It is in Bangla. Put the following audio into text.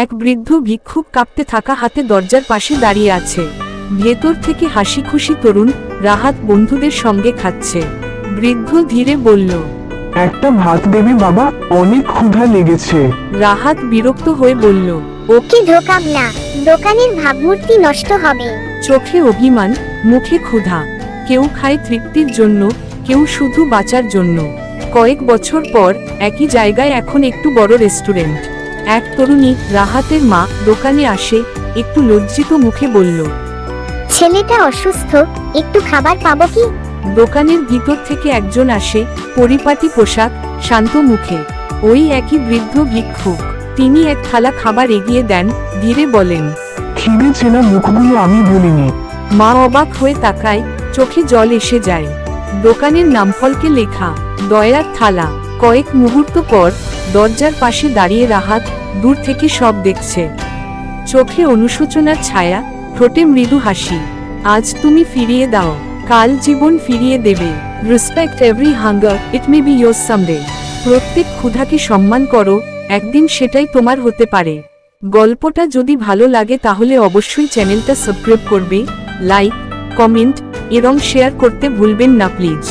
এক বৃদ্ধ ভিক্ষুক কাঁপতে থাকা হাতে দরজার পাশে দাঁড়িয়ে আছে। ভেতর থেকে হাসি খুশি তরুণ রাহাত বন্ধুদের সঙ্গে খাচ্ছে। বৃদ্ধ ধীরে বলল, একটা ভাত দেবে বাবা, অনেক ক্ষুধা লেগেছে। রাহাত বিরক্ত হয়ে বলল, ওকে ঢোকাব না, দোকানের ভাবমূর্তি নষ্ট হবে। চোখে অভিমান, মুখে ক্ষুধা। কেউ খায় তৃপ্তির জন্য, কেউ শুধু বাঁচার জন্য। কয়েক বছর পর একই জায়গায় এখন একটু বড় রেস্টুরেন্ট। এক তরুণী, রাহাতের মা, দোকানে আসে, একটু লজ্জিত মুখে বলল, ছেলেটা অসুস্থ, একটু খাবার পাবো কি? দোকানের ভিতর থেকে একজন আসে, পরিপাটি পোশাক, শান্ত মুখে। ওই একই বৃদ্ধ ভিক্ষুক। তিনি এক থালা খাবার এগিয়ে দেন, ধীরে বলেন, খিদে চেনা মুখগুলো আমি বলিনি। মা অবাক হয়ে তাকায়, চোখে জল এসে যায়। দোকানের নামফলকে লেখা, দয়ার থালা। কয়েক মুহূর্ত পর দরজার পাশে দাঁড়িয়ে রাহাত দূর থেকে সব দেখছে। চোখে অনুশোচনার ছায়া, ঠোঁটে মৃদু হাসি। আজ তুমি ফিরিয়ে দাও, কাল জীবন ফিরিয়ে দেবে। Respect every hunger, it may be your someday. প্রত্যেক ক্ষুধাকে সম্মান করো, একদিন সেটাই তোমার হতে পারে। গল্পটা যদি ভালো লাগে তাহলে অবশ্যই চ্যানেলটা সাবস্ক্রাইব করবে, লাইক, কমেন্ট এবং শেয়ার করতে ভুলবেন না প্লিজ।